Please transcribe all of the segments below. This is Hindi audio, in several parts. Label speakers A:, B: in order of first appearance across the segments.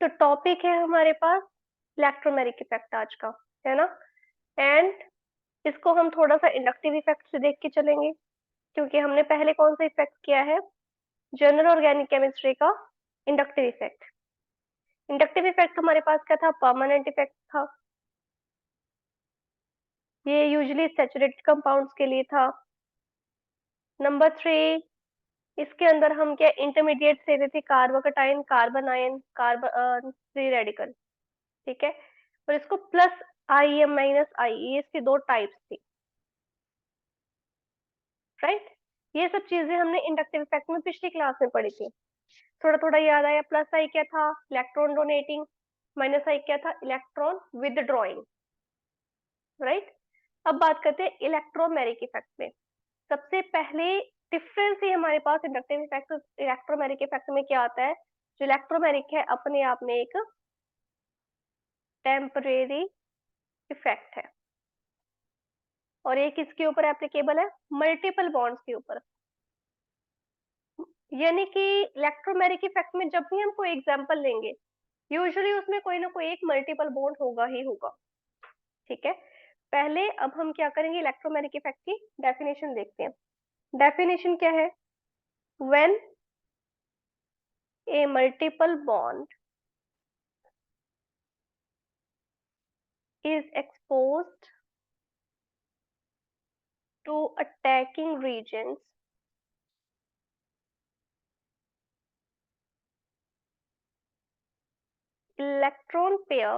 A: तो टॉपिक है हमारे पास इलेक्ट्रोमैग्नेटिक इफेक्ट आज का, है ना। एंड इसको हम थोड़ा सा इंडक्टिव इफेक्ट से देख के चलेंगे, क्योंकि हमने पहले कौन सा इफेक्ट किया है, जनरल ऑर्गेनिक केमिस्ट्री का इंडक्टिव इफेक्ट। इंडक्टिव इफेक्ट हमारे पास क्या था, परमानेंट इफेक्ट था। ये यूजुअली सैचुरेटेड कंपाउंड्स के लिए था। नंबर 3, इसके अंदर हम क्या इंटरमीडिएट से लेते थे, कार्बोकटाइन, carbon ion, carbon free radical, ठीक है। और इसको प्लस आई एम माइनस आई, ये इसकी दो टाइप्स थी, राइट। ये सब चीजें हमने इंडक्टिव इफेक्ट में पिछली क्लास में पढ़ी थी। थोड़ा थोड़ा याद आया। प्लस आई क्या था, इलेक्ट्रॉन डोनेटिंग। माइनस आई क्या था, इलेक्ट्रॉन विदड्रॉइंग, राइट। अब बात करते हैं इलेक्ट्रोमैग्नेटिक इफेक्ट में। सबसे पहले डिफरेंस ही हमारे पास इंडक्टिव इफेक्ट इलेक्ट्रोमैग्नेटिक इफेक्ट में क्या आता है। जो इलेक्ट्रोमैग्नेटिक है अपने आप में एक टेम्परेरी इफेक्ट है, और ये किसके ऊपर एप्लीकेबल है, मल्टीपल बॉन्ड्स के ऊपर। यानी कि इलेक्ट्रोमैग्नेटिक इफेक्ट में जब भी हम कोई एग्जांपल लेंगे, यूजुअली उसमें कोई ना कोई एक मल्टीपल बॉन्ड होगा ही होगा, ठीक है। पहले अब हम क्या करेंगे, इलेक्ट्रोमैग्नेटिक इफेक्ट की डेफिनेशन देखते हैं। डेफिनेशन क्या है, when A multiple bond is exposed to attacking regions, electron pair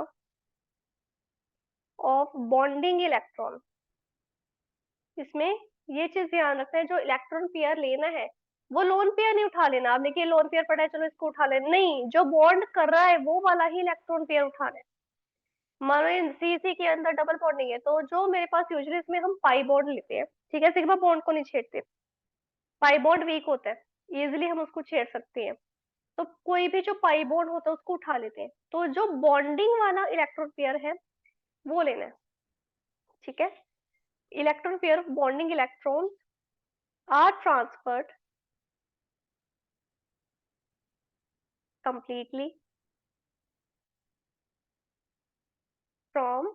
A: of bonding electron। इसमें ये चीज ध्यान रखना है, जो इलेक्ट्रॉन पेयर लेना है वो लोन पेयर नहीं उठा लेना। आप देखिए लोन पेयर पड़ा है, चलो इसको उठा लेना, नहीं, जो बॉन्ड कर रहा है वो वाला ही इलेक्ट्रॉन पेयर उठाना है। मानो सी सी के अंदर डबल बॉन्डिंग है, तो जो मेरे पास यूजुअली इसमें हम पाई बॉन्ड लेते हैं, ठीक है, सिग्मा बॉन्ड को नहीं छेड़ते। पाई बॉन्ड वीक होता है, इजिली हम उसको छेड़ सकते हैं, तो कोई भी जो पाई बॉन्ड होता है उसको उठा लेते हैं। तो जो बॉन्डिंग वाला इलेक्ट्रॉन पेयर है वो लेना है, ठीक है। Electron pair of bonding electron are transferred completely from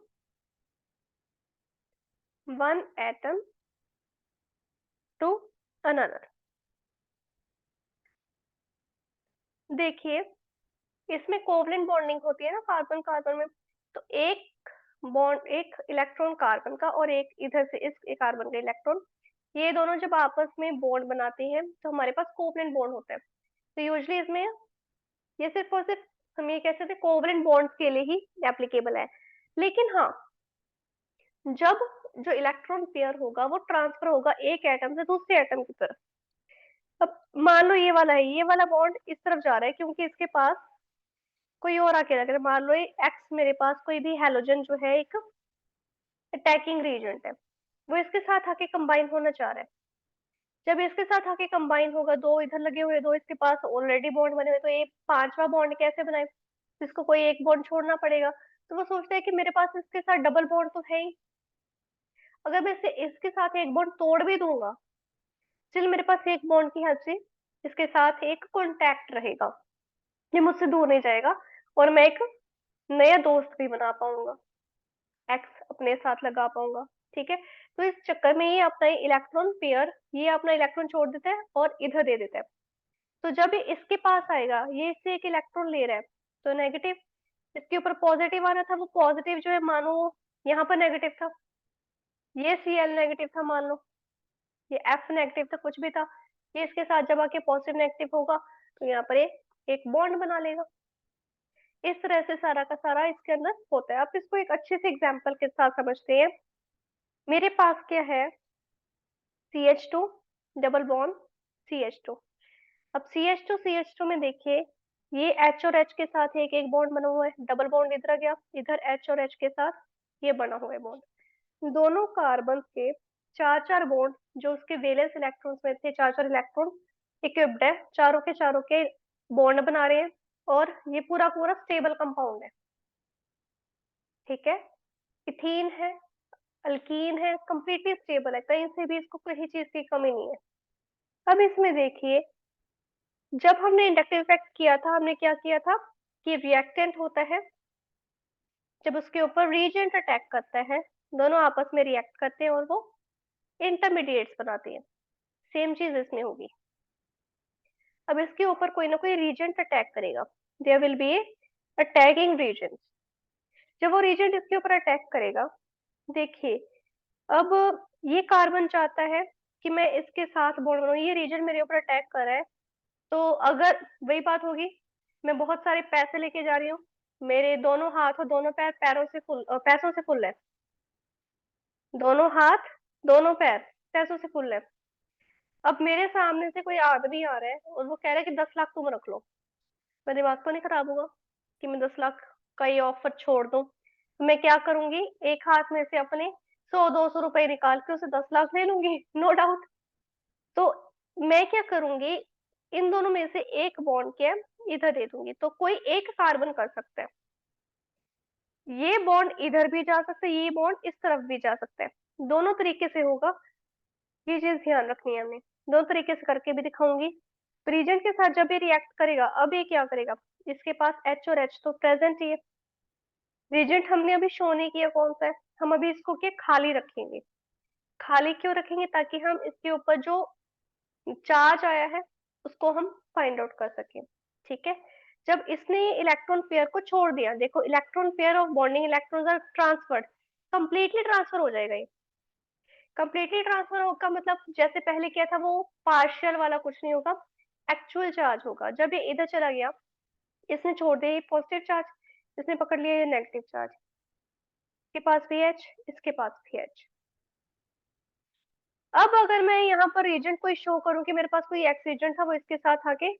A: one atom to another। देखिए इसमें कोवलेंट बॉन्डिंग होती है ना कार्बन कार्बन में, तो एक बॉन्ड, एक इलेक्ट्रॉन कार्बन का और एक इधर से इस कार्बन का इलेक्ट्रॉन, ये दोनों जब आपस में बॉन्ड बनाते हैं तो हमारे पास कोवलेंट बॉन्ड होता है। तो यूजुअली इसमें ये सिर्फ और सिर्फ हम ये कह सकते हैं कोवलेंट बॉन्ड्स के लिए ही एप्लीकेबल है। लेकिन हाँ, जब जो इलेक्ट्रॉन पेयर होगा वो ट्रांसफर होगा एक एटम से दूसरे एटम की तरफ। अब मान लो ये वाला है, ये वाला बॉन्ड इस तरफ जा रहा है क्योंकि इसके पास कोई और आके लग रहा है। मान लो ये एक्स, मेरे पास कोई भी हेलोजन जो है एक अटैकिंग रीजेंट है, वो इसके साथ आके कंबाइन होना चाह रहा है। जब इसके साथ आके कंबाइन होगा, दो इधर लगे हुए, दो इसके पास ऑलरेडी बॉन्ड बने हुए, तो ये पांचवा बॉन्ड कैसे बनाए, इसको कोई एक बॉन्ड छोड़ना पड़ेगा। तो वो सोचता है कि मेरे पास इसके साथ डबल बॉन्ड तो है ही, अगर मैं इसे इसके साथ एक बॉन्ड तोड़ भी दूंगा, स्टिल मेरे पास एक बॉन्ड की हेल्प से इसके साथ एक कॉन्टैक्ट रहेगा, ये मुझसे दूर नहीं जाएगा, और मैं एक नया दोस्त भी बना पाऊंगा, एक्स अपने साथ लगा पाऊंगा, ठीक है। तो इस चक्कर में ये अपना इलेक्ट्रॉन पेयर, ये अपना इलेक्ट्रॉन छोड़ देता है और इधर दे देता है। तो जब ये इसके पास आएगा, ये इससे एक इलेक्ट्रॉन ले रहा है, तो नेगेटिव, इसके ऊपर पॉजिटिव आना था, वो पॉजिटिव जो है मानो यहाँ पर नेगेटिव था, ये Cl नेगेटिव था मान लो, ये F नेगेटिव था, कुछ भी था, ये इसके साथ जब आके पॉजिटिव नेगेटिव होगा तो यहाँ पर एक बॉन्ड बना लेगा। इस तरह से सारा का सारा इसके अंदर होता है। आप इसको एक अच्छे से एग्जांपल के साथ समझते हैं। मेरे पास क्या है, CH2 डबल बॉन्ड CH2। अब CH2 में देखिए, ये H और H के साथ एक एक बॉन्ड बना हुआ है, डबल बॉन्ड इधर आ गया, इधर H और H के साथ ये बना हुआ है बॉन्ड। दोनों कार्बन के चार चार बॉन्ड, जो उसके वैलेंस इलेक्ट्रॉन्स में थे, चार चार इलेक्ट्रॉन इक्विप्ड है, चारों के बॉन्ड बना रहे हैं, और ये पूरा पूरा स्टेबल कंपाउंड है, ठीक है। इथीन है, अल्कीन है, कंप्लीटली स्टेबल है, कहीं से भी इसको किसी चीज की कमी नहीं है। अब इसमें देखिए, जब हमने इंडक्टिव इफेक्ट किया था, हमने क्या किया था, कि रिएक्टेंट होता है जब उसके ऊपर रीजेंट अटैक करता है, दोनों आपस में रिएक्ट करते हैं और वो इंटरमीडिएट्स बनाते हैं। सेम चीज इसमें होगी। अब इसके ऊपर कोई ना कोई रीजेंट अटैक करेगा, there will be a attacking reagent. जब वो रीजेंट इसके ऊपर अटैक करेगा, देखिए अब ये कार्बन चाहता है कि मैं इसके साथ बॉन्ड बनाऊं, ये रीजन मेरे ऊपर अटैक कर रहा है। तो अगर वही बात होगी, मैं बहुत सारे पैसे लेके जा रही हूँ, मेरे दोनों हाथ और दोनों पैर पैसों से फुल है, दोनों हाथ दोनों पैर पैसों से फुल है। अब मेरे सामने से कोई आदमी आ रहा है और वो कह रहा है कि 10 लाख तुम रख लो, मेरा दिमाग तो नहीं खराब होगा कि मैं 10 लाख का ये ऑफर छोड़ दूं? तो मैं क्या करूंगी, एक हाथ में से अपने 100-200 रुपए निकाल के उसे 10 लाख ले लूंगी, नो डाउट। तो मैं क्या करूंगी, इन दोनों में से एक बॉन्ड क्या इधर दे दूंगी, तो कोई एक कार्बन कर सकता है, ये बॉन्ड इधर भी जा सकता है, ये बॉन्ड इस तरफ भी जा सकता है, दोनों तरीके से होगा। ये चीज ध्यान रखनी है हमने, दोनों तरीके से करके भी दिखाऊंगी। रीजेंट के साथ जब ये रिएक्ट करेगा, अब ये क्या करेगा, इसके पास H और H तो प्रेजेंट ही है। रीजेंट हमने अभी शो नहीं किया कौन सा है, हम अभी इसको क्या खाली रखेंगे। खाली क्यों रखेंगे, ताकि हम इसके ऊपर जो चार्ज आया है उसको हम फाइंड आउट कर सकें। ठीक है, जब इसने इलेक्ट्रॉन पेयर को छोड़ दिया, देखो electron pair of bonding electrons are transferred, completely transfer हो जाएगा ये। कंप्लीटली ट्रांसफर होगा मतलब जैसे पहले किया था वो पार्शियल वाला कुछ नहीं होगा, एक्चुअल चार्ज होगा। जब ये इधर चला गया, इसने छोड़ दिया ये पॉजिटिव चार्ज, इसने पकड़ लिया ये नेगेटिव चार्ज, इसके पास भी H, इसके पास भी H। अब अगर मैं यहाँ पर एजेंट को शो करूं कि मेरे पास कोई एक्स एजेंट था, वो इसके साथ आके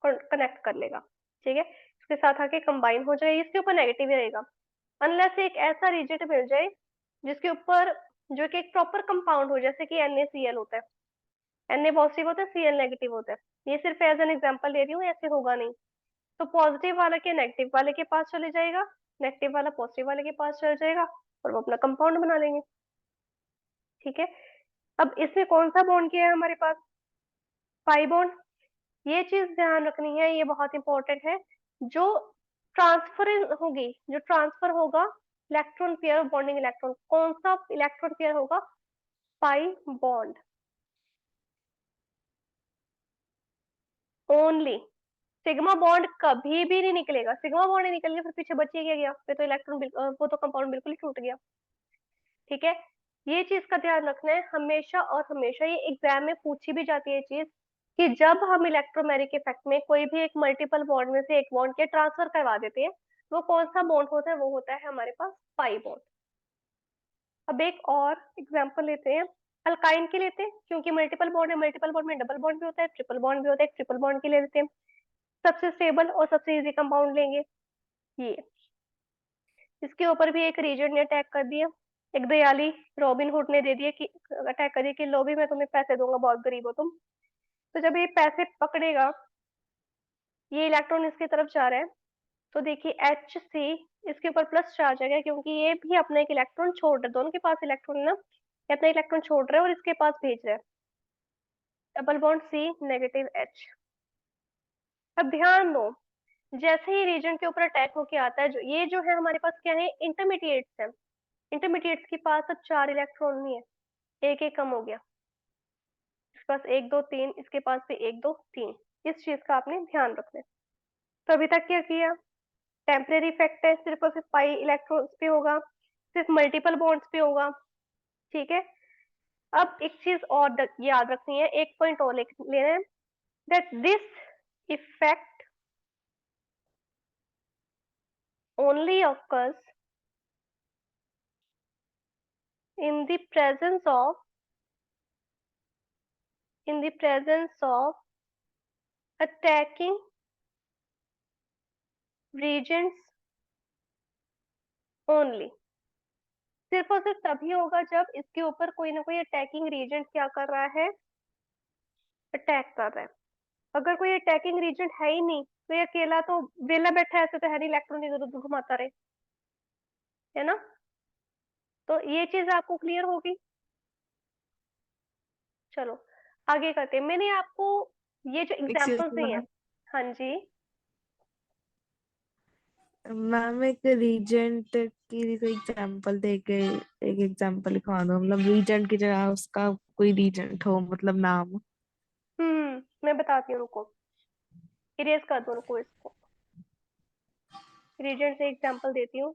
A: कनेक्ट कर लेगा, ठीक है, इसके साथ आके कंबाइन हो जाए, इसके ऊपर नेगेटिव ही रहेगा। अनलेस एक ऐसा रिजिड मिल जाए जिसके ऊपर जो कि एक प्रॉपर कंपाउंड हो, जैसे कि NaCl होता है, Na पॉजिटिव होता है, Cl नेगेटिव होता है, ये सिर्फ एज एन एग्जांपल दे रही हूँ, ऐसे होगा नहीं। तो पॉजिटिव वाला के नेगेटिव वाले के पास चले जाएगा, नेगेटिव वाला पॉजिटिव वाले के पास चले जाएगा, और वो अपना कंपाउंड बना लेंगे। ठीक है, अब इसमें कौन सा बॉन्ड किया है हमारे पास, पाई बॉन्ड। ये चीज ध्यान रखनी है, ये बहुत इंपॉर्टेंट है। जो ट्रांसफर होगी, जो ट्रांसफर होगा electron pair of bonding electron, कौन सा इलेक्ट्रॉन पेयर होगा, pi bond only. Sigma bond कभी भी नहीं निकलेगा, सिग्मा बॉन्ड नहीं निकल गया फिर पीछे बचिए क्या गया, फिर तो इलेक्ट्रॉन वो तो कंपाउंड बिल्कुल ही टूट गया। ठीक है, ये चीज का ध्यान रखना है हमेशा, और हमेशा ये एग्जाम में पूछी भी जाती है चीज, कि जब हम इलेक्ट्रोमैग्नेटिक इफेक्ट में कोई भी एक मल्टीपल बॉन्ड में से एक बॉन्ड के ट्रांसफर करवा देते हैं, वो कौन सा बॉन्ड होता है, वो होता है हमारे पास पाई बॉन्ड। अब एक और एग्जांपल लेते हैं, अल्काइन के लेते हैं, क्योंकि मल्टीपल बॉन्ड है, मल्टीपल बॉन्ड में डबल बॉन्ड भी होता है, ट्रिपल बॉन्ड भी होता है, ट्रिपल बॉन्ड के ले लेते हैं। सबसे स्टेबल और सबसे इजी कंपाउंड लेंगे ये, इसके ऊपर भी एक रीजन ने अटैक कर दिया, एक दयाली रॉबिन हुड ने दे दिया कि अटैक कर दिया कि लो भी मैं तुम्हें पैसे दूंगा, बहुत गरीब हो तुम। तो जब ये पैसे पकड़ेगा, ये इलेक्ट्रॉन इसकी तरफ जा रहा है, तो देखिए Hc इसके ऊपर प्लस चार्ज आ गया, क्योंकि ये भी अपना एक इलेक्ट्रॉन छोड़ रहा है, दोनों के पास इलेक्ट्रॉन है ना, ये अपना इलेक्ट्रॉन छोड़ रहा है और इसके पास भेज रहा है, double bond C negative H। अब ध्यान दो, जैसे ही रीजन के ऊपर अटैक होके आता है, जो ये जो है हमारे पास क्या है, इंटरमीडिएट्स है, इंटरमीडिएट्स के पास अब 4 इलेक्ट्रॉन नहीं है, एक एक कम हो गया, इसके पास 1 2 3, इसके पास भी 1 2 3, इस चीज का आपने ध्यान रखना है। तो अभी तक क्या किया, टेम्परेरी इफेक्ट है, सिर्फ और सिर्फ पाई इलेक्ट्रॉन्स पे होगा, सिर्फ मल्टीपल बॉन्ड्स पे होगा। ठीक है, अब एक चीज और याद रखनी है, एक पॉइंट और लेना है, that this effect only occurs in the presence of attacking regions only। सिर्फ और सिर्फ तभी होगा जब इसके ऊपर कोई ना कोई अटैकिंग रीजन क्या कर रहा है, अटैक कर रहा है। अगर कोई अटैकिंग रीजन है ही नहीं, तो ये अकेला तो वेला बैठा है, ऐसे तो है नहीं, इलेक्ट्रॉन इधर उधर घुमाता रहे, है ना। तो ये चीज आपको क्लियर होगी। चलो आगे करते हैं, मैंने आपको ये जो
B: एक्सक्यूज
A: एग्जाम्पल्स
B: मी
A: दिए हैं।
B: मैम,
A: हाँ जी,
B: मैम एक रीजेंट की कोई एग्जांपल दे के एक एग्जांपल लिखवा दो, मतलब रीजेंट की जगह उसका कोई रीजेंट हो, मतलब नाम।
A: मैं बताती हूँ, रुको, इरेज कर दो, रुको इसको, रीजेंट से एग्जांपल देती हूँ।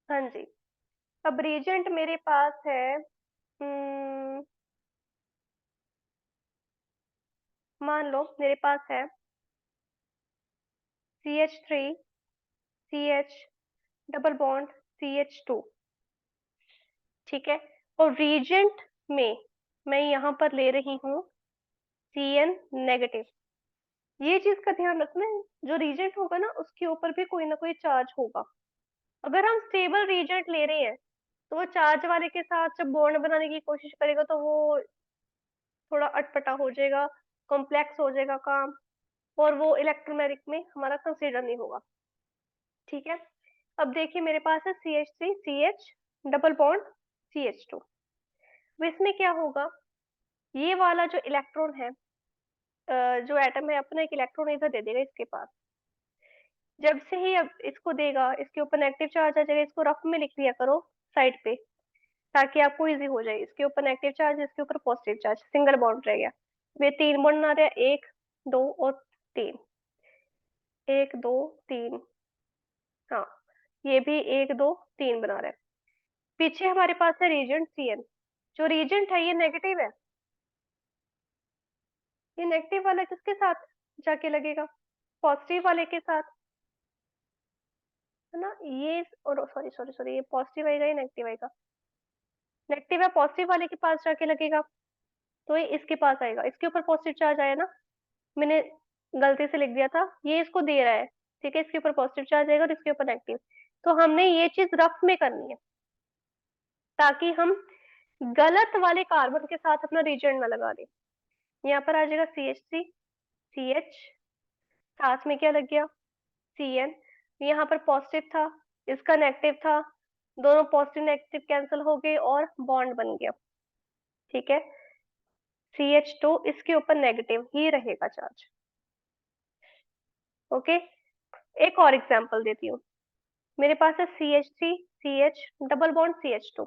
A: हाँ जी, अब रीजेंट मेरे पास है, मान लो मेरे पास है CH3 CH double bond CH2, ठीक है। और रीजेंट में मैं यहाँ पर ले रही हूँ CN नेगेटिव। ये चीज का ध्यान रखना है, जो रीजेंट होगा ना उसके ऊपर भी कोई ना कोई चार्ज होगा। अगर हम स्टेबल रीजेंट ले रहे हैं तो वो चार्ज वाले के साथ जब बॉन्ड बनाने की कोशिश करेगा तो वो थोड़ा अटपटा हो जाएगा, कॉम्प्लेक्स हो जाएगा काम, और वो इलेक्ट्रोमैग्नेटिक में हमारा कंसीडर नहीं होगा, ठीक है। अब देखिए मेरे पास है CH3 CH double bond CH2। अब इसमें क्या होगा, ये वाला जो इलेक्ट्रॉन है, जो एटम है अपना एक इलेक्ट्रॉन इधर दे देगा इसके पास। जब से ही अब इसको देगा, इसके ऊपर नेगेटिव चार्ज आ जाएगा, इसको रफ में लिख लिया करो साइड पे, ताकि आपको इजी हो जाए। इसके ऊपर नेगेटिव चार्ज, इसके ऊपर पॉजिटिव चार्ज, सिंगल बॉन्ड रह गया। वे 3 बॉन्ड आ रहा है, 1 2 और 3, 1 2 3, हाँ, ये भी 1 2 3 बना रहा है। पीछे हमारे पास है रीजेंट CN। जो रीजेंट है ये नेगेटिव है, ये नेगेटिव वाला किसके साथ जाके लगेगा, पॉजिटिव वाले के साथ, है ना। ये, और सॉरी सॉरी सॉरी, ये पॉजिटिव आएगा, ये नेगेटिव आएगा, नेगेटिव है पॉजिटिव वाले के पास जाके लगेगा, तो ये इसके पास आएगा, इसके ऊपर पॉजिटिव चार्ज आया ना, मैंने गलती से लिख दिया था, ये इसको दे रहा है, ठीक है, इसके ऊपर पॉजिटिव चार्ज आएगा और इसके ऊपर नेगेटिव। तो हमने ये चीज रफ में करनी है, ताकि हम गलत वाले कार्बन के साथ अपना रिएजेंट ना लगा दें। यहाँ पर आ जाएगा CH3 CH, साथ में क्या लग गया, CN। यहाँ पर पॉजिटिव था, इसका नेगेटिव था, दोनों पॉजिटिव नेगेटिव कैंसिल हो गए और बॉन्ड बन गया, ठीक है। CH2, इसके ऊपर नेगेटिव ही रहेगा चार्ज, ओके। एक और एग्जांपल देती हूँ, मेरे पास है CH3 CH double bond CH2।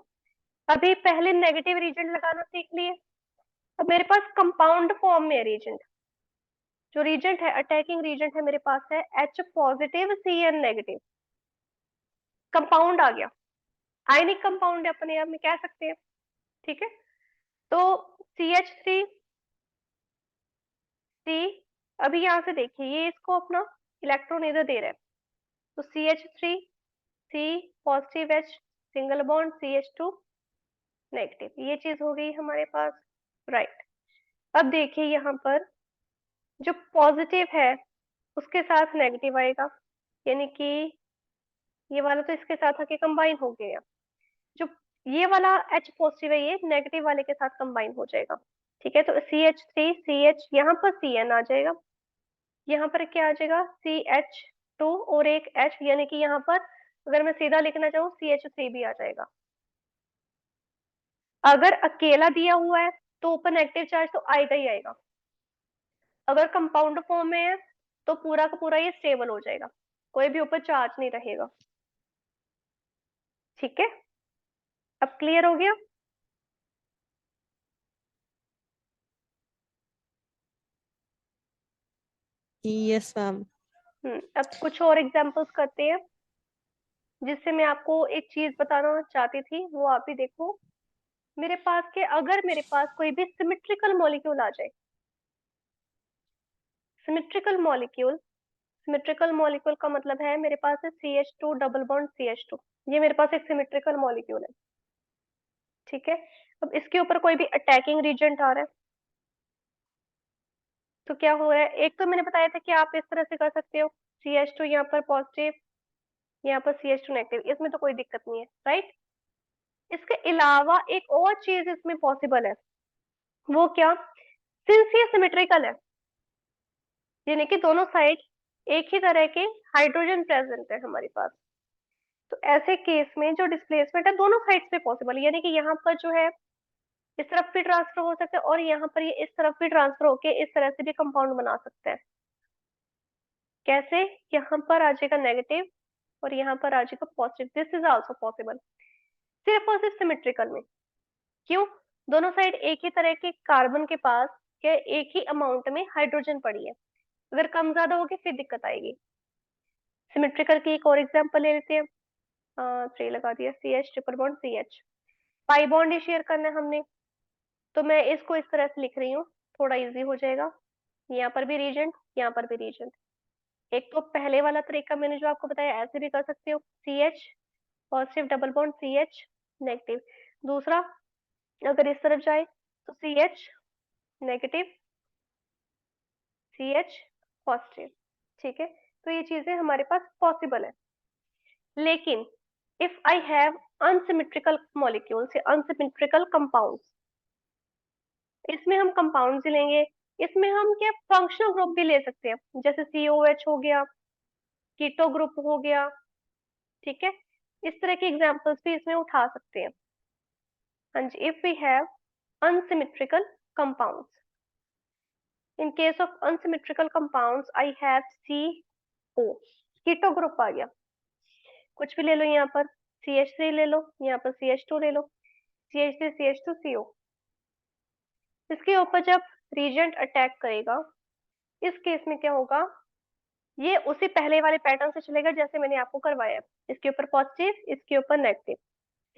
A: अभी पहले नेगेटिव रीजेंट लगाना सीख लिए, अब मेरे पास कंपाउंड फॉर्म में है रीजेंट। जो रीजेंट है, अटैकिंग रीजेंट है, मेरे पास है H positive CN negative, compound आ गया, आयनिक कंपाउंड है अपने आप में कह सकते हैं, ठीक है। तो CH3 C, अभी यहाँ से देखिए ये इसको अपना इलेक्ट्रॉन इधर दे रहा है, तो CH3 C positive H single bond CH2 negative, ये चीज हो गई हमारे पास, राइट। अब देखिए यहाँ पर जो पॉजिटिव है उसके साथ नेगेटिव आएगा, यानी कि ये वाला तो इसके साथ आके कंबाइन हो गया, जो ये वाला H पॉजिटिव है ये नेगेटिव वाले के साथ कंबाइन हो जाएगा, ठीक है। तो CH3 CH, यहाँ पर CN आ जाएगा, यहाँ पर क्या आ जाएगा CH2 और एक H, यानी कि यहाँ पर अगर मैं सीधा लिखना चाहूँ CH3 भी आ जाएगा। अगर अकेला दिया हुआ है तो ऊपर नेगेटिव चार्ज तो आएगा ही आएगा, अगर कंपाउंड फॉर्म में है तो पूरा का पूरा ये स्टेबल हो जाएगा, कोई भी ऊपर चार्ज नहीं रहेगा, ठीक है। अब क्लियर हो गया।
B: Yes ma'am.
A: अब कुछ और एग्जांपल्स करते हैं, जिससे मैं आपको एक चीज बताना चाहती थी, वो आप भी देखो। मेरे पास के, अगर मेरे पास कोई भी सिमेट्रिकल मॉलिक्यूल आ जाए, सिमेट्रिकल मॉलिक्यूल, सिमेट्रिकल मॉलिक्यूल का मतलब है मेरे पास है CH2 डबल बॉन्ड CH2, ये मेरे पास एक सिमेट्रिकल मॉलिक्यूल है, ठीक है। अब इसके ऊपर कोई भी अटैकिंग रीजेंट आ रहा है, तो क्या हो रहा है, एक तो मैंने बताया था कि आप इस तरह से कर सकते हो, CH2 यहाँ पर पॉजिटिव, यहाँ पर CH2 नेगेटिव, इसमें तो कोई दिक्कत नहीं है, राइट। इसके अलावा एक और चीज इसमें पॉसिबल है, वो क्या, सिंस ये सिमेट्रिकल है, यानी कि दोनों साइड एक ही तरह के हाइड्रोजन प्रेजेंट है हमारे पास, तो ऐसे केस में जो डिस्प्लेसमेंट है दोनों साइड्स पे पॉसिबल है, यानी कि यहाँ पर जो है इस तरफ भी ट्रांसफर हो सकता है और यहाँ पर ये इस तरफ भी ट्रांसफर होके इस तरह से भी कंपाउंड बना सकते हैं। कैसे? यहाँ पर आ जाएगा नेगेटिव और यहाँ पर आ जाएगा positive, this is also possible, सिर्फ और सिर्फ सिमेट्रिकल में। क्यों? दोनों साइड एक ही तरह के कार्बन के पास या एक ही अमाउंट में हाइड्रोजन पड़ी है, अगर कम ज्यादा होगी फिर दिक्कत आएगी। सिमेट्रिकल की एक और एग्जांपल ले लेते हैं, 3 लगा दिया, C H triple bond C H, pi bond ही शेयर करना है हमने, तो मैं इसको इस तरह से लिख रही हूँ, थोड़ा इजी हो जाएगा। यहाँ पर भी रीजेंट, यहाँ पर भी रीजेंट। एक तो पहले वाला तरीका मैंने जो आपको बताया, ऐसे भी कर सकते हो, C H positive double bond C H negative. दूसरा अगर इस तरफ जाए तो C H negative C H positive. ठीक है, तो ये चीजें हमारे पास पॉसिबल है। लेकिन if I have unsymmetrical molecules या अनसिमेट्रिकल कंपाउंड्स, इसमें हम कंपाउंड्स ही लेंगे, इसमें हम क्या फंक्शनल ग्रुप भी ले सकते हैं, जैसे COH हो गया, कीटो ग्रुप हो गया। ठीक है, इस तरह के एग्जांपल्स भी इसमें उठा सकते हैं। हाँ जी, if we have unsymmetrical compounds, in case of unsymmetrical compounds I have CO, keto group आ गया, कुछ भी ले लो, यहाँ पर CH3 ले लो, यहाँ पर CH2 ले लो, CH3 CH2 CO। इसके ऊपर जब रीजेंट अटैक करेगा, इस केस में क्या होगा, ये उसी पहले वाले पैटर्न से चलेगा जैसे मैंने आपको करवाया, इसके ऊपर पॉजिटिव इसके ऊपर नेगेटिव।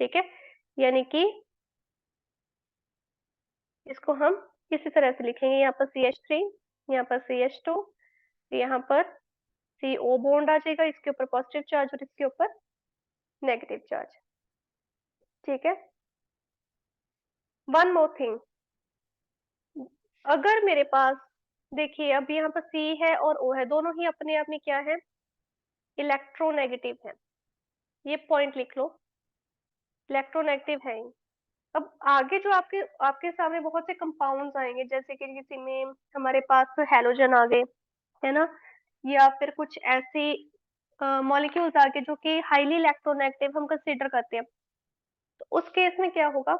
A: ठीक है, यानी कि इसको हम किसी तरह से लिखेंगे, यहाँ पर CH3, यहाँ पर CH2, यहाँ पर CO बॉन्ड आ जाएगा, इसके ऊपर पॉजिटिव चार्ज और इसके ऊपर नेगेटिव चार्ज। ठीक है, वन मोर थिंग, अगर मेरे पास, देखिए अब यहाँ पर C है और O है, दोनों ही अपने आप में क्या है, इलेक्ट्रोनेगेटिव है, ये पॉइंट लिख लो, इलेक्ट्रोनेगेटिव है। अब आगे जो आपके आपके सामने बहुत से कंपाउंड्स आएंगे, जैसे कि किसी में हमारे पास हैलोजन आ गए, है ना, या फिर कुछ ऐसे मॉलिक्यूल्स आ गए जो कि हाईली इलेक्ट्रोनेगेटिव हम कंसीडर करते हैं, तो उस केस में क्या होगा,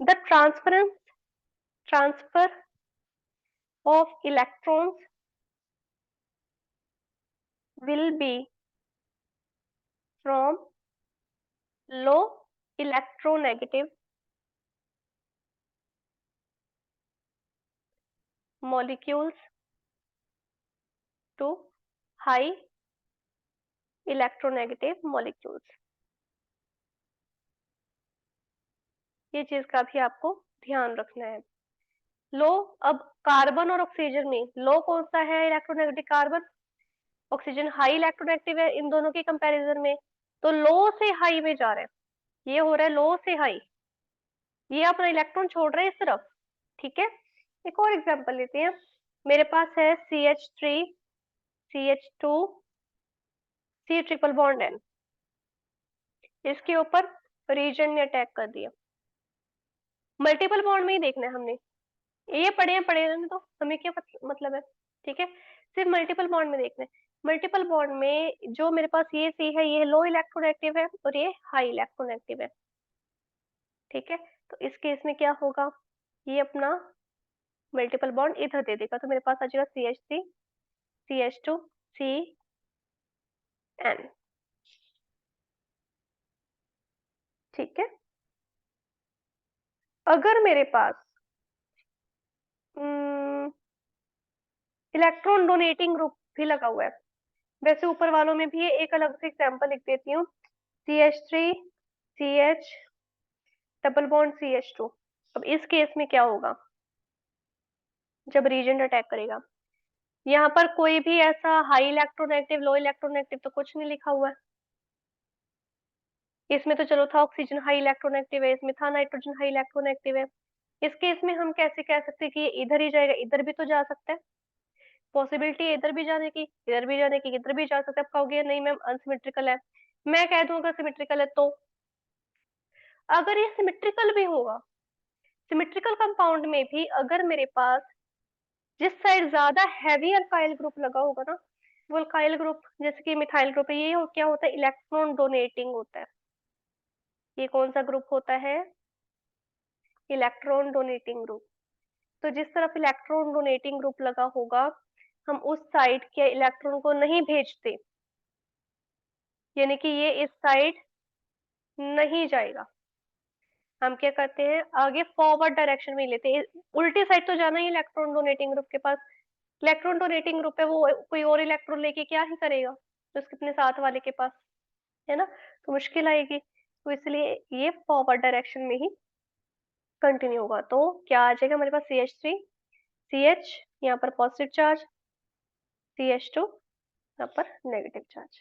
A: the transfer of electrons will be from low electronegative molecules to high electronegative molecules। ये चीज का भी आपको ध्यान रखना है। लो, अब कार्बन और ऑक्सीजन में लो कौन सा है electronegative, carbon, oxygen high electronegative है, इन दोनों के कंपैरिजन में तो लो से हाई में जा रहे हैं, ये हो रहा है लो से हाई, ये अपना इलेक्ट्रॉन छोड़ रहे हैं इस तरफ। ठीक है, एक और एग्जांपल लेते हैं, मेरे पास है CH3 CH2 C triple bond N, इसके ऊपर रीजन ने अटैक कर दिया, मल्टीपल बॉन्ड में ही देखना है हमने, ये पढ़े हैं पढ़े रहने तो हमें क्या मतलब है। ठीक है, सिर्फ मल्टीपल बॉन्ड में देखना है, मल्टीपल बॉन्ड में जो मेरे पास ये सी है, ये लो इलेक्ट्रोनेगेटिव है और ये हाई इलेक्ट्रोनेगेटिव है। ठीक है, तो इस केस में क्या होगा, ये अपना मल्टीपल बॉन्ड इधर दे देगा, तो मेरे पास आ जाएगा CH3 CH2 CN। ठीक है, अगर मेरे पास इलेक्ट्रॉन डोनेटिंग ग्रुप भी लगा हुआ है, वैसे ऊपर वालों में भी एक अलग से एग्जांपल लिख देती हूँ, CH3 CH double bond CH2। अब इस केस में क्या होगा, जब रीजेंट अटैक करेगा, यहाँ पर कोई भी ऐसा हाई इलेक्ट्रोनेगेटिव लो इलेक्ट्रोनेगेटिव तो कुछ नहीं लिखा हुआ है, इसमें तो चलो था ऑक्सीजन हाई इलेक्ट्रोनेगेटिव है, इसमें था नाइट्रोजन हाई इलेक्ट्रोनेगेटिव है। इस केस में हम कैसे कह सकते हैं कि ये इधर ही जाएगा, इधर भी तो जा सकता है, पॉसिबिलिटी है इधर भी जाने की इधर भी जाने की, इधर भी जा सकता है। आप कहोगे नहीं मैम अनसिमेट्रिकल है, मैं कह दूं अगर सिमेट्रिकल है तो, अगर ये सिमेट्रिकल भी होगा, सिमेट्रिकल कंपाउंड में भी अगर मेरे पास जिस साइड ज्यादा हैवी अल्काइल ग्रुप लगा होगा ना, वोल्काइल ग्रुप जैसे कि मिथाइल ग्रुप है, ये क्या होता है, इलेक्ट्रॉन डोनेटिंग होता है। ये कौन सा ग्रुप होता है, इलेक्ट्रॉन डोनेटिंग ग्रुप। तो जिस तरफ इलेक्ट्रॉन डोनेटिंग ग्रुप लगा होगा, हम उस साइड के इलेक्ट्रॉन को नहीं भेजते, यानी कि ये इस साइड नहीं जाएगा। हम क्या करते हैं, आगे फॉरवर्ड डायरेक्शन में लेते हैं, उल्टी साइड तो जाना ही इलेक्ट्रॉन डोनेटिंग ग्रुप के पास। इलेक्ट्रॉन डोनेटिंग ग्रुप है, वो कोई और इलेक्ट्रॉन लेके क्या ही करेगा तो उसके अपने साथ वाले के पास, है ना, तो मुश्किल आएगी। तो इसलिए ये फॉरवर्ड डायरेक्शन में ही कंटिन्यू होगा। तो क्या आ जाएगा हमारे पास, CH3, CH, यहाँ पर पॉजिटिव चार्ज, CH2, यहाँ पर नेगेटिव चार्ज।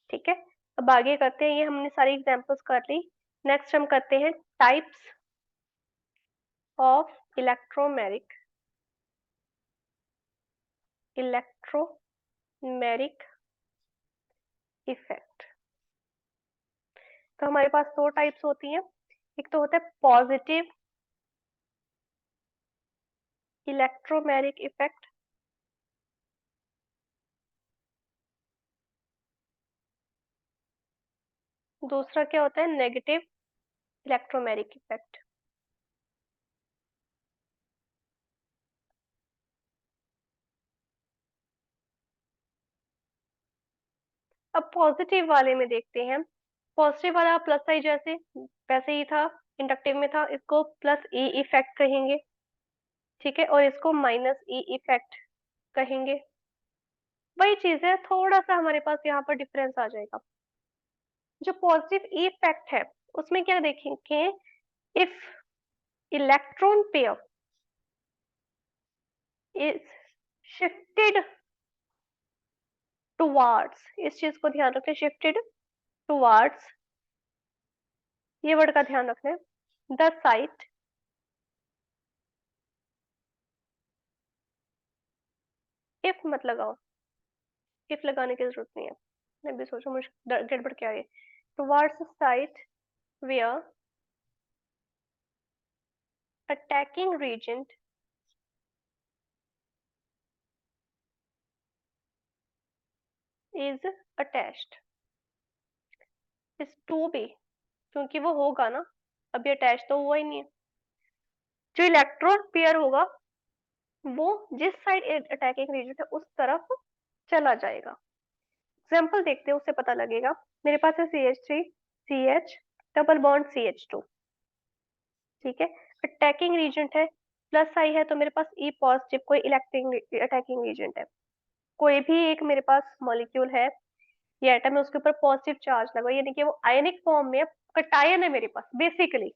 A: ठीक है, अब आगे करते हैं, ये हमने सारी एग्जांपल्स कर ली। नेक्स्ट हम करते हैं टाइप्स ऑफ इलेक्ट्रोमेरिक इफेक्ट। तो हमारे पास दो टाइप्स होती हैं, एक तो होता है पॉजिटिव इलेक्ट्रोमेरिक इफेक्ट, दूसरा क्या होता है, नेगेटिव इलेक्ट्रोमेरिक इफेक्ट। अब पॉजिटिव वाले में देखते हैं, पॉजिटिव वाला प्लस साइन जैसे वैसे ही था, इंडक्टिव में था, इसको प्लस ई इफेक्ट कहेंगे। ठीक है, और इसको माइनस ई इफेक्ट कहेंगे। वही चीज है, थोड़ा सा हमारे पास यहाँ पर डिफरेंस आ जाएगा। जो पॉजिटिव ई इफेक्ट है उसमें क्या देखेंगे, if electron pair is shifted towards, इस चीज को ध्यान रखें, शिफ्टेड टुवार्ड्स, ये वर्ड का ध्यान रखना है, द साइट इफ मत लगाओ, इफ लगाने की जरूरत नहीं है, मैं भी सोचूं मुझे गड़बड़ क्या है, towards site where attacking reagent is attached, is to be, क्योंकि वो होगा ना, अभी अटैच तो हुआ ही नहीं है। जो इलेक्ट्रॉन पेयर होगा वो जिस साइड अटैकिंग रीजन है उस तरफ चला जाएगा। एग्जाम्पल देखते हैं, उससे पता लगेगा। मेरे पास है CH3 CH double bond CH2। ठीक है, अटैकिंग रीजेंट है, प्लस आई है, तो मेरे पास ई पॉजिटिव कोई इलेक्ट्रिंग अटैकिंग रीजेंट है। कोई भी एक मेरे पास मॉलिक्यूल है, ये एटम है, उसके ऊपर पॉजिटिव चार्ज लगा, यानी कि वो आयनिक फॉर्म में कटायन है मेरे पास बेसिकली।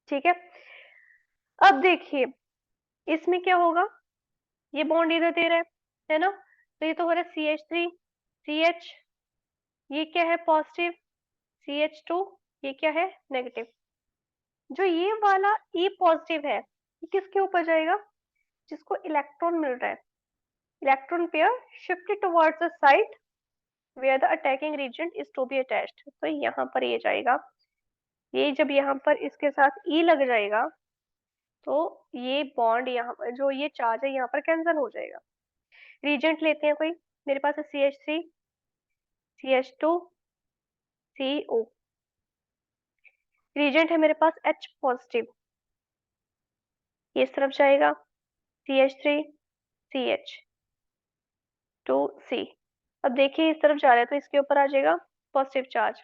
A: ठीक है, अब देखिए इसमें क्या होगा, ये बॉन्ड इधर दे रहा है ना, तो ये तो हो रहा है CH3 CH, ये क्या है पॉजिटिव, CH2, ये क्या है नेगेटिव। जो ये वाला E पॉजिटिव है, ये किसके ऊपर जाएगा, जिसको इलेक्ट्रॉन मिल रहा है, electron pair shifted towards the side where the attacking reagent is to be attached, तो यहाँ पर ये जाएगा। ये जब यहाँ पर इसके साथ E लग जाएगा तो ये बॉन्ड यहाँ पर जो ये चार्ज है यहाँ पर कैंसिल हो जाएगा। रीजेंट लेते हैं कोई, मेरे पास है CH3 CH2 CO, रीजेंट है मेरे पास H पॉजिटिव, ये इस तरफ जाएगा, CH3 CH 2C। अब देखिए इस तरफ जा रहा है तो इसके ऊपर आ जाएगा positive charge,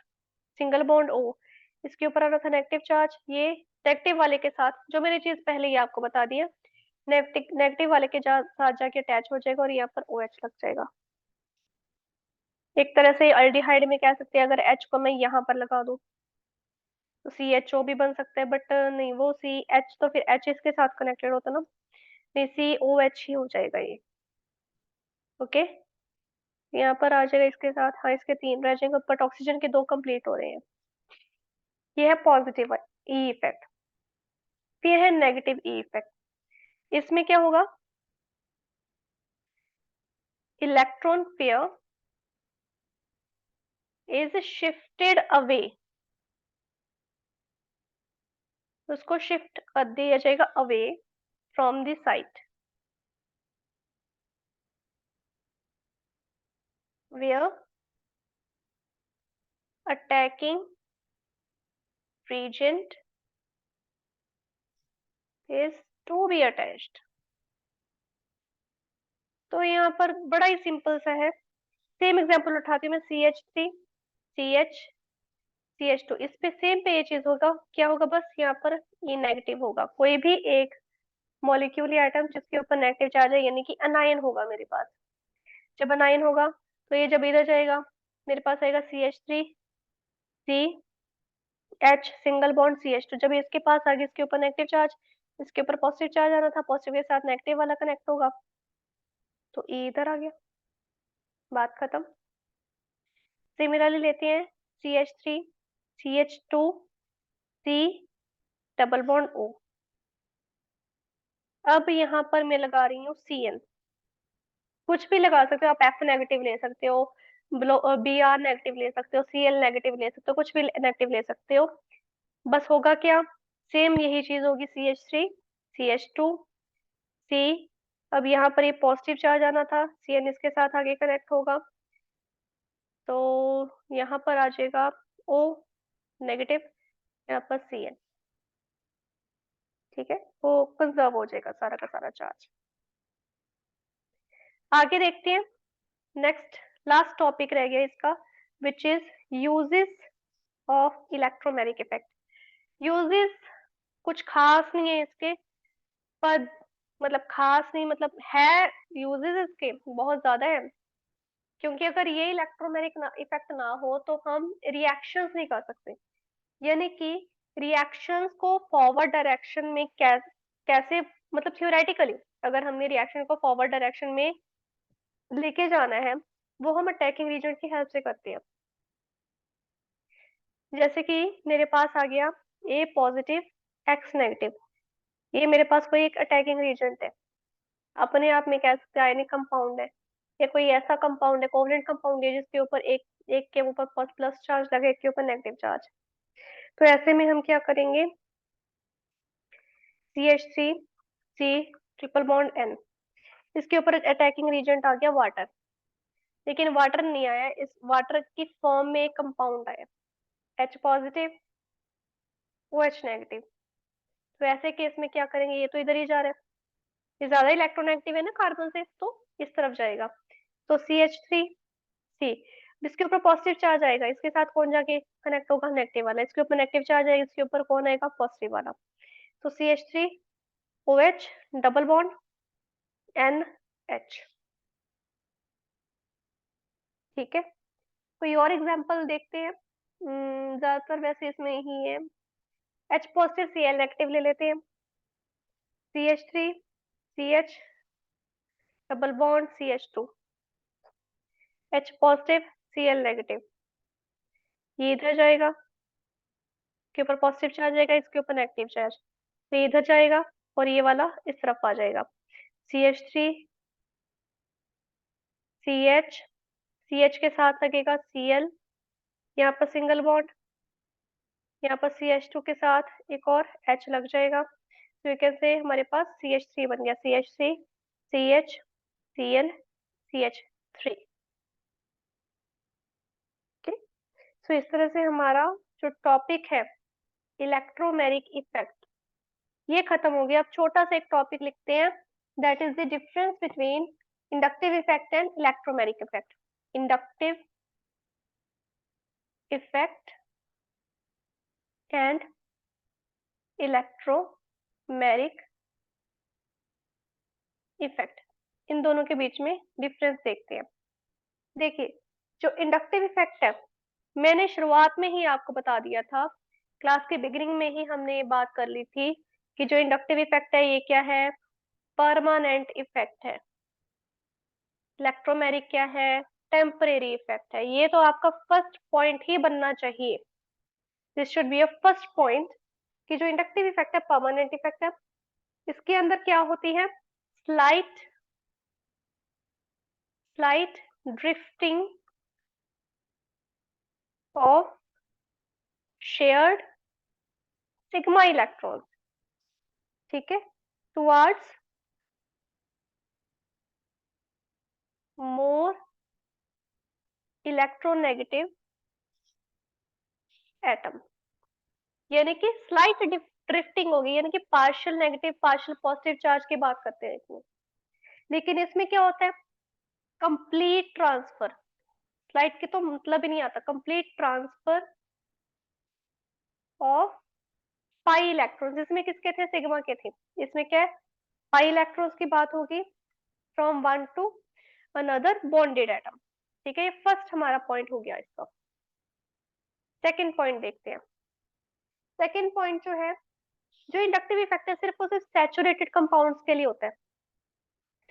A: single bond O, इसके ऊपर आ रहा था नेगेटिव चार्ज, ये नेगेटिव वाले के साथ जो मैंने चीज पहले ही आपको बता दिया, नेगेटिव वाले के साथ जाके अटैच हो जाएगा और यहाँ पर OH लग जाएगा। एक तरह से अल्डिहाइड में कह सकते हैं, अगर H को मैं यहाँ पर लगा दूं तो CHO भी बन सकता है, बट नहीं, वो CH तो फिर H इसके साथ कनेक्टेड होता ना, नहीं COH ही हो जाएगा ये। ओके, यहाँ पर आ जाएगा इसके साथ, हाँ इसके तीन रह जाएंगे, बट ऑक्सीजन के दो कंप्लीट हो रहे हैं। ये है पॉजिटिव ई इफेक्ट। फिर है नेगेटिव ई इफेक्ट, इसमें क्या होगा, electron pair is shifted away, उसको शिफ्ट कर दिया जाएगा away from the site, where attacking reagent is to be attached। तो यहाँ पर बड़ा ही सिंपल सा है। सेम एग्जांपल उठाती हूँ मैं, CH3 CH2, इस पे सेम पे ये चीज होगा, क्या होगा, बस यहाँ पर ये नेगेटिव होगा। कोई भी एक मॉलिक्यूल या एटम जिसके ऊपर नेगेटिव चार्ज है, यानी कि अनायन होगा मेरे पास। जब अनायन होगा तो ये जब इधर जाएगा, मेरे पास आएगा CH3 CH single bond CH2। जब ये इसके पास आ गया, इसके ऊपर नेगेटिव चार्ज, इसके ऊपर पॉजिटिव चार्ज आना था, पॉजिटिव के साथ नेगेटिव वाला कनेक्ट होगा, तो ये इधर आ गया, बात खत्म। सिमिलरली लेते हैं CH3 CH2 C double bond O। अब यहाँ पर मैं लगा रही हूँ Cn, कुछ भी लगा सकते हो आप, F नेगेटिव ले सकते हो, Br नेगेटिव ले सकते हो, Cl नेगेटिव ले सकते हो, कुछ भी नेगेटिव ले सकते हो। बस होगा क्या, सेम यही चीज होगी, CH3 CH2 C। अब यहाँ पर ये पॉजिटिव चार्ज आना था, Cn इसके साथ आगे कनेक्ट होगा, तो यहाँ पर आ जाएगा O नेगेटिव, यहाँ पर Cn। ठीक है, वो कंजर्व हो जाएगा सारा का सारा चार्ज। आगे देखते हैं, नेक्स्ट लास्ट टॉपिक रह गया इसका, which is uses of electromagnetic effect. Uses कुछ खास नहीं है इसके, पर मतलब खास नहीं, मतलब है यूजेस इसके बहुत ज्यादा है। क्योंकि अगर ये इलेक्ट्रोमैग्नेटिक इफेक्ट ना हो तो हम रिएक्शंस नहीं कर सकते। यानी कि रिएक्शंस को फॉरवर्ड डायरेक्शन में कैसे, मतलब थियोरेटिकली अगर हमने रिएक्शन को फॉरवर्ड डायरेक्शन में लेके जाना है, वो हम अटैकिंग रीजन की हेल्प से करते हैं। जैसे कि मेरे पास आ गया A पॉजिटिव X नेगेटिव, ये मेरे पास कोई एक अटैकिंग रीजेंट है, अपने आप में कह सकते हैं आयनिक कंपाउंड है, या कोई ऐसा कंपाउंड है, कोवलेंट कंपाउंड है, जिसके ऊपर एक एक के ऊपर प्लस चार्ज लगे, एक के ऊपर नेगेटिव चार्ज। तो ऐसे में हम क्या करेंगे, CH3 C triple bond N, इसके ऊपर अटैकिंग रीजेंट आ गया वाटर, लेकिन वाटर नहीं आया, इस वाटर की फॉर्म में एक कंपाउंड आया H पॉजिटिव OH नेगेटिव। तो ऐसे केस में क्या करेंगे, ये तो इधर ही जा रहा है, ये ज्यादा इलेक्ट्रोनेगेटिव है ना कार्बन से, तो इस तरफ जाएगा, तो CH3 C, इसके ऊपर पॉजिटिव चार्ज आएगा, इसके साथ कौन जाके कनेक्ट होगा, नेगेटिव वाला, इसके ऊपर नेगेटिव चार्ज आएगा, इसके ऊपर कौन आएगा, पॉजिटिव वाला, तो CH3 OH double bond NH। ठीक है, कोई और एग्जांपल देखते हैं, ज्यादातर वैसे इसमें ही है, H पॉजिटिव Cl नेगेटिव ले लेते हैं, CH3 CH double bond CH2, H positive Cl negative, ये इधर जाएगा, के ऊपर पॉजिटिव चार्ज आएगा, इसके ऊपर नेगेटिव चार्ज, तो ये इधर जाएगा और ये वाला इस तरफ आ जाएगा, CH3 CH, CH के साथ लगेगा Cl, यहाँ पर सिंगल बॉन्ड, यहाँ पर CH2 के साथ एक और H लग जाएगा, तो यू कैन से हमारे पास CH3 बन गया, CH3 CH Cl CH3। Okay, सो इस तरह से हमारा जो टॉपिक है इलेक्ट्रोमैग्नेटिक इफेक्ट, ये खत्म हो गया। अब छोटा सा एक टॉपिक लिखते हैं, that is the difference between inductive effect and electromagnetic effect. Inductive effect and electromagnetic effect, इन दोनों के बीच में डिफरेंस देखते हैं। देखिए, जो इंडक्टिव इफेक्ट है, मैंने शुरुआत में ही आपको बता दिया था, क्लास के बिगिनिंग में ही हमने ये बात कर ली थी कि जो इंडक्टिव इफेक्ट है ये क्या है, परमानेंट इफेक्ट है। इलेक्ट्रोमैग्नेटिक क्या है, टेम्परेरी इफेक्ट है। ये तो आपका फर्स्ट पॉइंट ही बनना चाहिए, this should be a first point, कि जो इंडक्टिव इफेक्ट है परमानेंट इफेक्ट है। इसके अंदर क्या होती है, slight slight drifting of shared sigma electron, ठीक है, टुवर्ड्स मोर इलेक्ट्रोनेगेटिव एटम, यानी कि स्लाइट ड्रिफ्टिंग होगी, यानी कि partial negative partial positive charge की बात करते हैं इसमें। लेकिन इसमें क्या होता है, कंप्लीट ट्रांसफर। स्लाइट के तो मतलब ही नहीं आता, complete transfer of pi electrons. इसमें किसके थे, सिग्मा के थे। इसमें क्या है, पाई इलेक्ट्रॉन्स की बात होगी from one two another bonded atom. ठीक है, ये फर्स्ट हमारा पॉइंट हो गया इसका। सेकंड पॉइंट देखते हैं। सेकंड पॉइंट जो है, जो इंडक्टिव इफेक्ट है सिर्फ और सिर्फ सैचुरेटेड कंपाउंड्स के लिए होता है।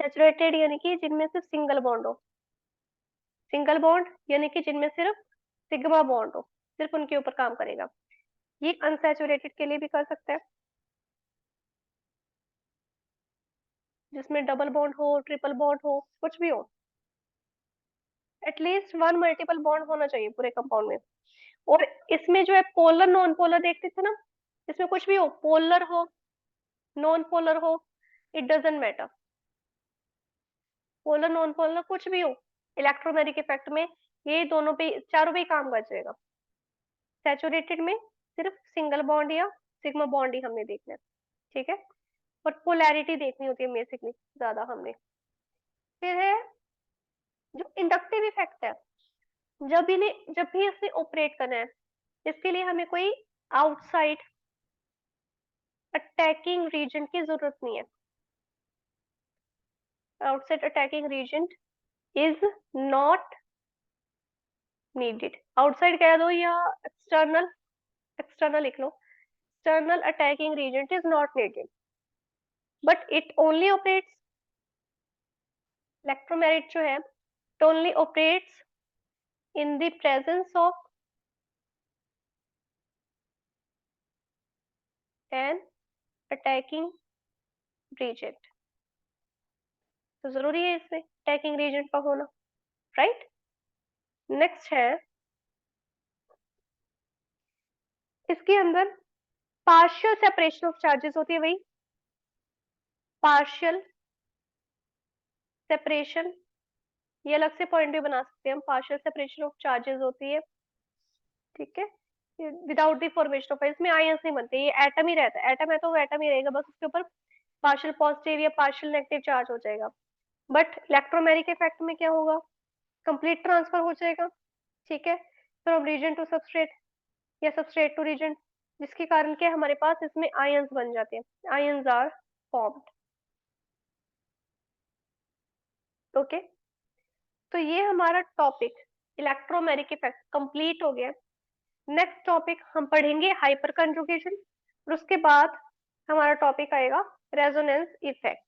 A: सैचुरेटेड यानी कि जिनमें सिर्फ सिंगल बॉन्ड हो, सिंगल बॉन्ड यानी कि जिनमें सिर्फ सिग्मा बॉन्ड हो, सिर्फ उनके ऊपर काम करेगा। ये अनसैचुरेटेड के लिए भी कर सकता है, जिसमें डबल बॉन्ड हो, ट्रिपल बॉन्ड हो, कुछ भी हो, एटलीस्ट वन मल्टीपल बॉन्ड होना चाहिए पूरे कंपाउंड में। और इसमें जो है पोलर नॉन पोलर देखते थे ना, इसमें कुछ भी हो, पोलर हो नॉन पोलर हो, it doesn't matter, polar non polar कुछ भी हो, इलेक्ट्रोमैग्नेटिक इफेक्ट में ये दोनों पे, चारों पे ही काम कर जाएगा। सैचुरेटेड में सिर्फ सिंगल बॉन्ड या सिग्मा बॉन्ड ही हमने देखना है। ठीक है, और पोलैरिटी देखनी होती है बेसिकली ज्यादा हमने। फिर है जो इंडक्टिव इफेक्ट है, जब भी इसे ऑपरेट करना है, इसके लिए हमें कोई आउटसाइड अटैकिंग रीजन की जरूरत नहीं है। Outside attacking reagent is not needed. Outside कह दो या एक्सटर्नल, एक्सटर्नल लिख लो, external attacking region is not needed, but it only operates, electromagnet जो है it only operates in the presence of an attacking region। तो जरूरी है इसमें अटैकिंग रीजन का होना, राइट। नेक्स्ट है, इसके अंदर पार्शियल सेपरेशन ऑफ चार्जेस होती है, वही पार्शियल सेपरेशन, ये अलग से पॉइंट भी बना सकते हैं हम, पार्शियल सेपरेशन ऑफ चार्जेस होती है। ठीक है, विदाउट द फॉर्मेशन ऑफ, इसमें आयंस नहीं बनते, ये एटम ही रहता है, एटम है तो वो एटम ही रहेगा, बस उसके ऊपर पार्शियल पॉजिटिव या पार्शियल नेगेटिव चार्ज हो जाएगा। बट इलेक्ट्रोमैग्नेटिक इफेक्ट में क्या होगा, कंप्लीट ट्रांसफर हो जाएगा। ठीक है, फ्रॉम रीजन टू सबस्ट्रेट या सबस्ट्रेट टू रीजन, जिसके कारण क्या हमारे पास इसमें आयंस बन जाते हैं, आयंस आर फॉर्म्ड। ओके, तो ये हमारा टॉपिक इलेक्ट्रोमैग्नेटिक इफेक्ट कंप्लीट हो गया। नेक्स्ट टॉपिक हम पढ़ेंगे हाइपर कंजुगेशन, और उसके बाद हमारा टॉपिक आएगा रेजोनेंस इफेक्ट।